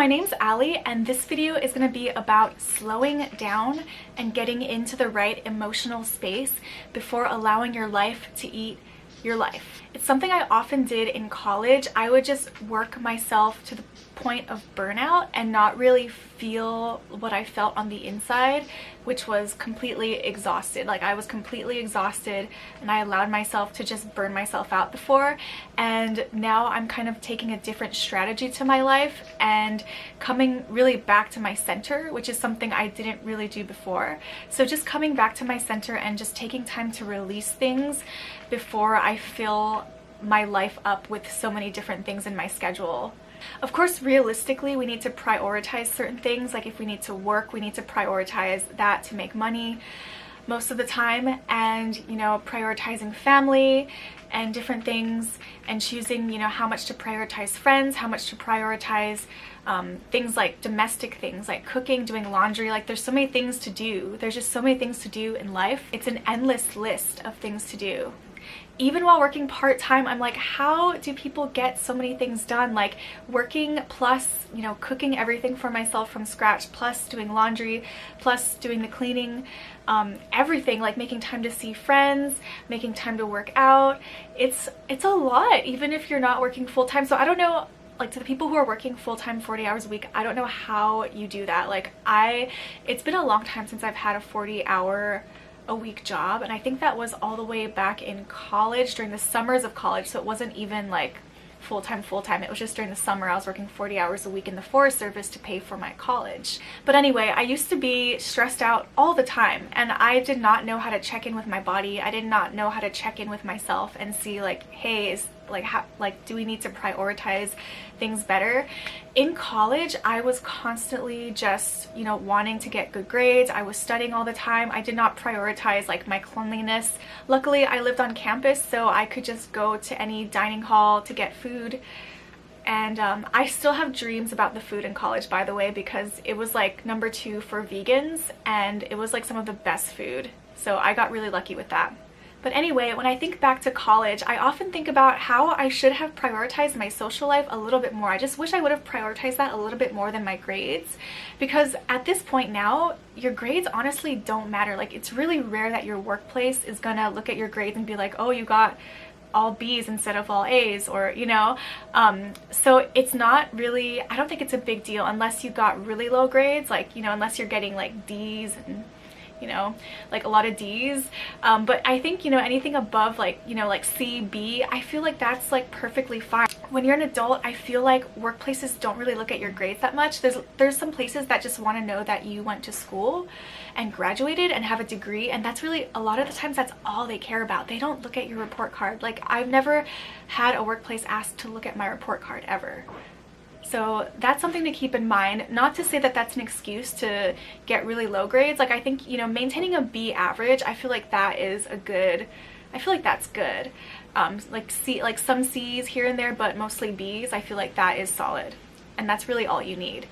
my name's Allie, and this video is going to be about slowing down and getting into the right emotional space before allowing your life to eat your life. It's something I often did in college. I would just work myself to the point of burnout and not really feel what I felt on the inside, which was completely exhausted. Like, I was completely exhausted and I allowed myself to just burn myself out before. And now I'm kind of taking a different strategy to my life and coming really back to my center, which is something I didn't really do before. So just coming back to my center and just taking time to release things before I fill my life up with so many different things in my schedule. Of course, realistically, we need to prioritize certain things. Like, if we need to work, we need to prioritize that to make money most of the time, and prioritizing family and different things, and choosing how much to prioritize friends, how much to prioritize things like domestic things like cooking, doing laundry. Like, there's so many things to do. There's just so many things to do in life. It's an endless list of things to do. Even while working part-time, I'm like, how do people get so many things done? Like, working plus, cooking everything for myself from scratch, plus doing laundry, plus doing the cleaning, everything, like making time to see friends, making time to work out. It's a lot, even if you're not working full-time. So I don't know, like, to the people who are working full-time 40 hours a week, I don't know how you do that. Like, it's been a long time since I've had a 40-hour a week job, and I think that was all the way back in college, during the summers of college. So it wasn't even like full-time. It was just during the summer I was working 40 hours a week in the Forest Service to pay for my college. But anyway, I used to be stressed out all the time, and I did not know how to check in with my body. I did not know how to check in with myself and see, like, hey, do we need to prioritize things better? In college, I was constantly just, wanting to get good grades. I was studying all the time. I did not prioritize, like, my cleanliness. Luckily, I lived on campus, so I could just go to any dining hall to get food. And I still have dreams about the food in college, by the way, because it was like #2 for vegans, and it was like some of the best food. So I got really lucky with that. But anyway, when I think back to college, I often think about how I should have prioritized my social life a little bit more. I just wish I would have prioritized that a little bit more than my grades, because at this point now, your grades honestly don't matter. Like, it's really rare that your workplace is gonna look at your grades and be like, oh, you got all B's instead of all A's, or so it's not really, I don't think it's a big deal unless you got really low grades, like, unless you're getting like D's and like a lot of D's, but I think anything above like C, B, I feel like that's like perfectly fine. When you're an adult, I feel like workplaces don't really look at your grades that much. There's some places that just want to know that you went to school and graduated and have a degree, and that's really, a lot of the times, that's all they care about. They don't look at your report card. Like, I've never had a workplace ask to look at my report card ever. So that's something to keep in mind. Not to say that that's an excuse to get really low grades. Like, I think, maintaining a B average, I feel like that is I feel like that's good. Like some C's here and there, but mostly B's, I feel like that is solid. And that's really all you need.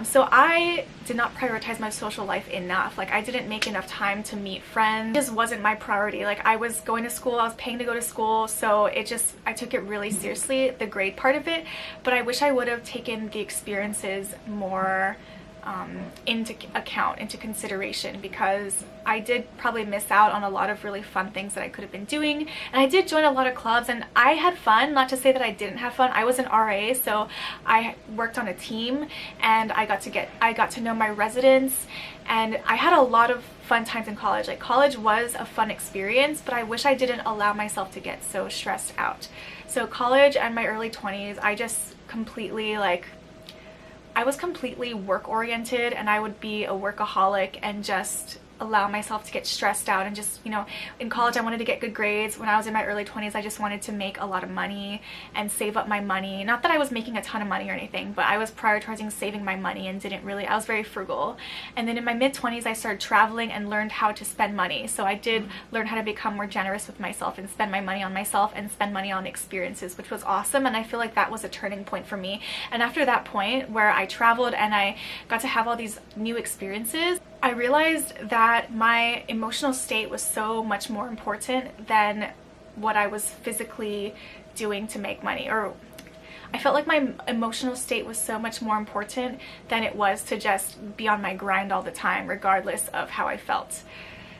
So I did not prioritize my social life enough. Like, I didn't make enough time to meet friends. It just wasn't my priority. Like, I was going to school, I was paying to go to school, so I took it really seriously, the grade part of it, but I wish I would have taken the experiences more into account, into consideration, because I did probably miss out on a lot of really fun things that I could have been doing. And I did join a lot of clubs, and I had fun. Not to say that I didn't have fun. I was an RA, so I worked on a team, and I got to know my residents, and I had a lot of fun times in college. Like, college was a fun experience, but I wish I didn't allow myself to get so stressed out. So college and my early 20s, I just completely, I was completely work-oriented, and I would be a workaholic and just allow myself to get stressed out, and just, in college I wanted to get good grades. When I was in my early 20s, I just wanted to make a lot of money and save up my money. Not that I was making a ton of money or anything, but I was prioritizing saving my money and I was very frugal. And then in my mid-20s, I started traveling and learned how to spend money. So I did learn how to become more generous with myself and spend my money on myself and spend money on experiences, which was awesome. And I feel like that was a turning point for me. And after that point where I traveled and I got to have all these new experiences, I realized that my emotional state was so much more important than what I was physically doing to make money. Or I felt like my emotional state was so much more important than it was to just be on my grind all the time, regardless of how I felt.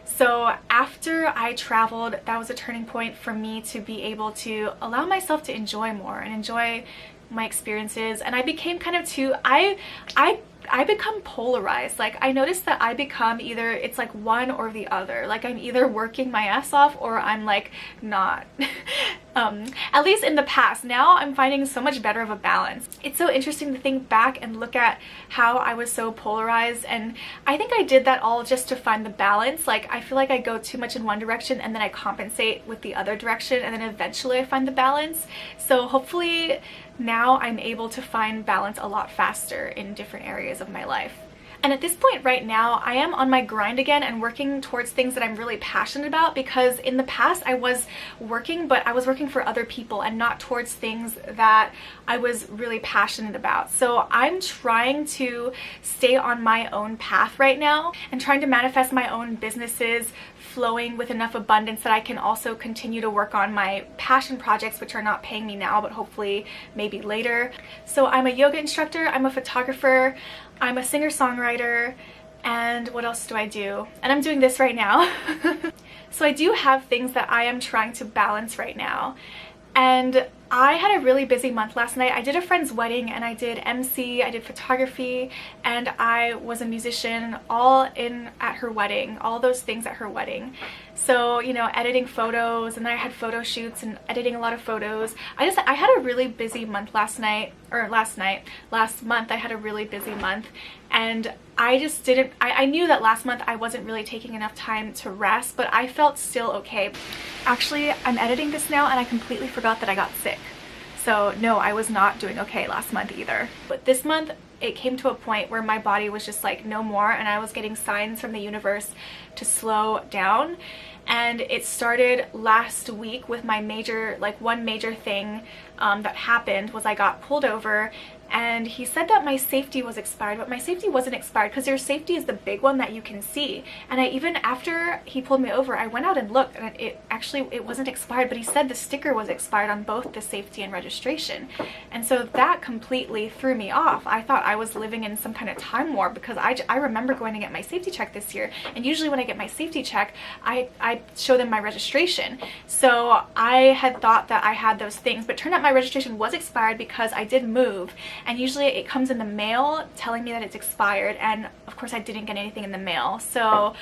So after I traveled, that was a turning point for me to be able to allow myself to enjoy more and enjoy my experiences. And I became kind of too, I become polarized. Like, I noticed that I become either, it's like one or the other. Like, I'm either working my ass off or I'm like not. At least in the past. Now I'm finding so much better of a balance. It's so interesting to think back and look at how I was so polarized, and I think I did that all just to find the balance. Like, I feel like I go too much in one direction and then I compensate with the other direction, and then eventually I find the balance. So hopefully now I'm able to find balance a lot faster in different areas of my life. And at this point right now, I am on my grind again and working towards things that I'm really passionate about, because in the past I was working, but I was working for other people and not towards things that I was really passionate about. So I'm trying to stay on my own path right now and trying to manifest my own businesses flowing with enough abundance that I can also continue to work on my passion projects, which are not paying me now, but hopefully maybe later. So I'm a yoga instructor, I'm a photographer, I'm a singer-songwriter, and what else do I do? And I'm doing this right now. So I do have things that I am trying to balance right now. And I had a really busy month last night. I did a friend's wedding and I did MC, I did photography, and I was a musician all in at her wedding, all those things at her wedding. So, you know, editing photos, and then I had photo shoots and editing a lot of photos. I had a really busy month last month I had a really busy month, and I knew that last month I wasn't really taking enough time to rest, but I felt still okay. Actually, I'm editing this now and I completely forgot that I got sick. So no, I was not doing okay last month either. But this month, it came to a point where my body was just like, no more, and I was getting signs from the universe to slow down. And it started last week with my one major thing that happened was I got pulled over, and he said that my safety was expired, but my safety wasn't expired, because your safety is the big one that you can see. And even after he pulled me over, I went out and looked, and it wasn't expired, but he said the sticker was expired on both the safety and registration. And so that completely threw me off. I thought I was living in some kind of time warp, because I remember going to get my safety check this year, and usually when I get my safety check, I show them my registration. So I had thought that I had those things, but it turned out my registration was expired because I did move. And usually it comes in the mail telling me that it's expired, and of course I didn't get anything in the mail. So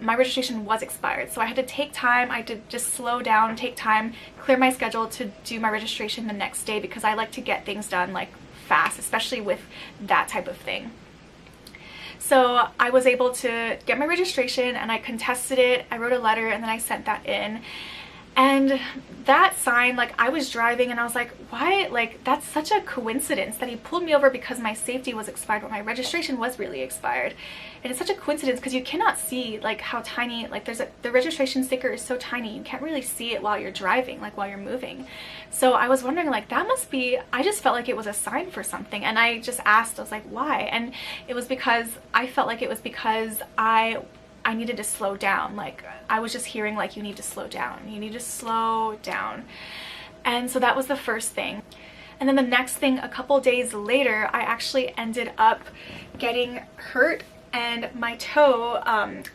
my registration was expired. So I had to take time, I had to just slow down, take time, clear my schedule to do my registration the next day, because I like to get things done like fast, especially with that type of thing. So I was able to get my registration and I contested it. I wrote a letter and then I sent that in. And that sign, like, I was driving and I was like, why? Like, that's such a coincidence that he pulled me over because my safety was expired, but my registration was really expired. And it's such a coincidence because you cannot see like how tiny, like the registration sticker is so tiny, you can't really see it while you're driving, like while you're moving. So I was wondering, like, that must be, I just felt like it was a sign for something. And I just asked, I was like, why? And it was because I felt like it was because I needed to slow down. Like, I was just hearing like, you need to slow down, you need to slow down. And so that was the first thing. And then the next thing, a couple days later, I actually ended up getting hurt, and my toe,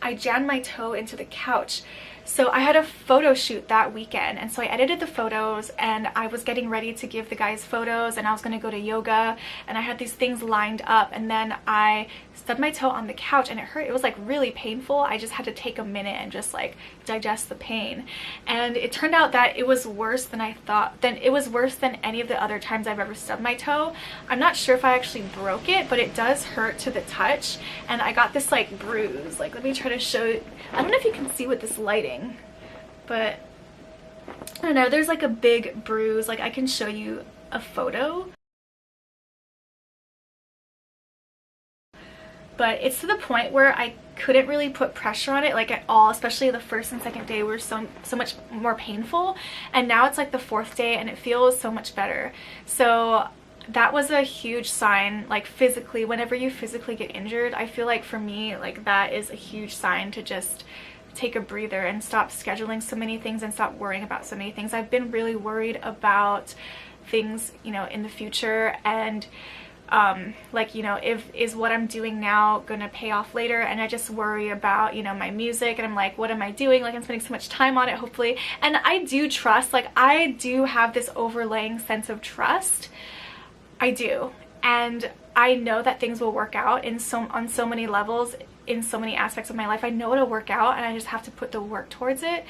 I jammed my toe into the couch. So I had a photo shoot that weekend, and so I edited the photos, and I was getting ready to give the guys photos, and I was going to go to yoga, and I had these things lined up, and then I stubbed my toe on the couch and it hurt. It was like really painful. I just had to take a minute and just like digest the pain. And it turned out that it was worse than I thought. It was worse than any of the other times I've ever stubbed my toe. I'm not sure if I actually broke it, but it does hurt to the touch. And I got this like bruise. Like, let me try to show it. I don't know if you can see with this lighting, but I don't know, there's like a big bruise. Like, I can show you a photo. But it's to the point where I couldn't really put pressure on it like at all, especially the first and second day were so much more painful, and now it's like the fourth day and it feels so much better. So that was a huge sign, like physically, whenever you physically get injured, I feel like for me, like that is a huge sign to just take a breather and stop scheduling so many things and stop worrying about so many things. I've been really worried about things, you know, in the future, and like, you know, is what I'm doing now gonna pay off later? And I just worry about, you know, my music, and I'm like, what am I doing? Like, I'm spending so much time on it, hopefully. And I do trust, like, I do have this overlaying sense of trust. I do. And I know that things will work out on so many levels, in so many aspects of my life. I know it'll work out, and I just have to put the work towards it.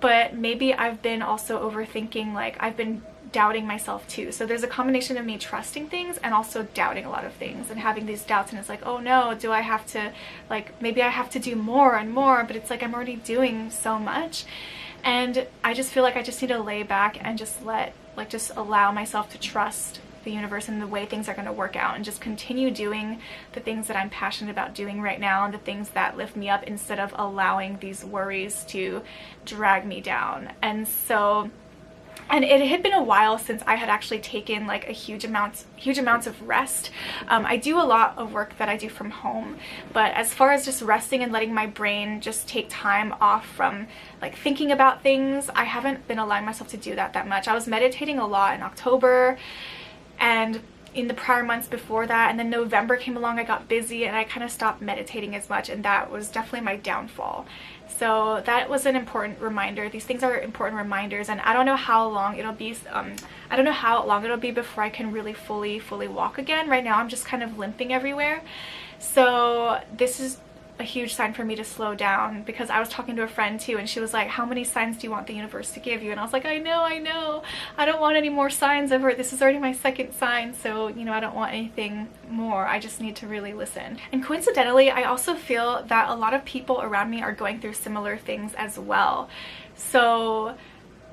But maybe I've been also overthinking, like, I've been doubting myself too. So there's a combination of me trusting things and also doubting a lot of things and having these doubts, and it's like, oh no, do I have to, like, maybe I have to do more and more, but it's like I'm already doing so much. And I just feel like I just need to lay back and just just allow myself to trust the universe and the way things are going to work out, and just continue doing the things that I'm passionate about doing right now, and the things that lift me up, instead of allowing these worries to drag me down. And so, and it had been a while since I had actually taken like a huge amounts of rest. I do a lot of work that I do from home, but as far as just resting and letting my brain just take time off from like thinking about things, I haven't been allowing myself to do that much. I was meditating a lot in October and in the prior months before that, and then November came along, I got busy, and I kind of stopped meditating as much, and that was definitely my downfall. So that was an important reminder. These things are important reminders, and I don't know how long it'll be. I don't know how long it'll be before I can really fully walk again. Right now I'm just kind of limping everywhere. So this is a huge sign for me to slow down, because I was talking to a friend too, and she was like, how many signs do you want the universe to give you? And I was like, I know, I don't want any more signs ever. This is already my second sign, so, you know, I don't want anything more. I just need to really listen. And coincidentally, I also feel that a lot of people around me are going through similar things as well. So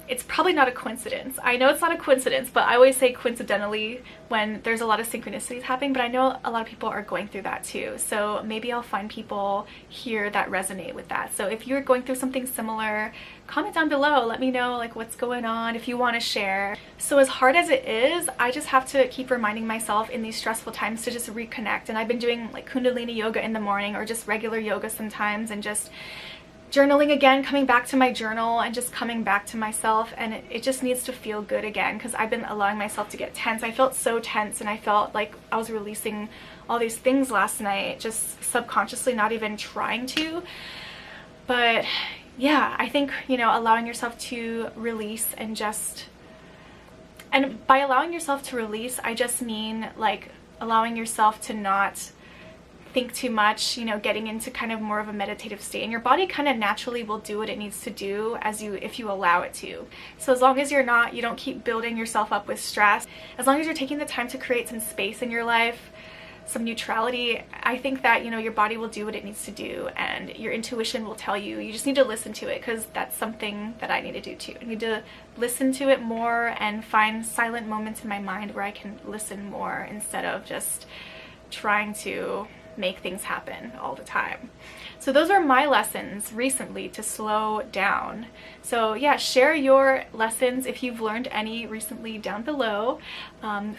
it's probably not a coincidence. I know it's not a coincidence, but I always say coincidentally when there's a lot of synchronicities happening, but I know a lot of people are going through that too. So maybe I'll find people here that resonate with that. So if you're going through something similar, comment down below. Let me know like what's going on, if you want to share. So as hard as it is, I just have to keep reminding myself in these stressful times to just reconnect. And I've been doing like Kundalini yoga in the morning, or just regular yoga sometimes, and just journaling again, coming back to my journal and just coming back to myself. And it just needs to feel good again, because I've been allowing myself to get tense. I felt so tense, and I felt like I was releasing all these things last night, just subconsciously, not even trying to. But yeah, I think, you know, allowing yourself to release, and by allowing yourself to release, I just mean like allowing yourself to not think too much, you know, getting into kind of more of a meditative state, and your body kind of naturally will do what it needs to do if you allow it to. So as long as you don't keep building yourself up with stress, as long as you're taking the time to create some space in your life, some neutrality, I think that, you know, your body will do what it needs to do, and your intuition will tell you. You just need to listen to it, because that's something that I need to do too. I need to listen to it more and find silent moments in my mind where I can listen more, instead of just trying to make things happen all the time. So those are my lessons recently to slow down. So yeah, share your lessons if you've learned any recently down below.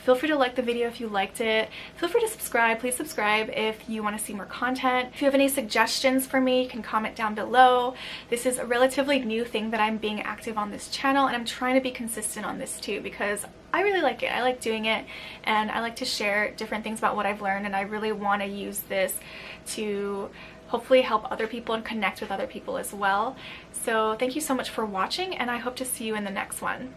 Feel free to like the video if you liked it. Feel free to subscribe. Please subscribe if you want to see more content. If you have any suggestions for me, you can comment down below. This is a relatively new thing that I'm being active on this channel, and I'm trying to be consistent on this too, because I really like it. I like doing it, and I like to share different things about what I've learned, and I really want to use this to hopefully help other people and connect with other people as well. So thank you so much for watching, and I hope to see you in the next one.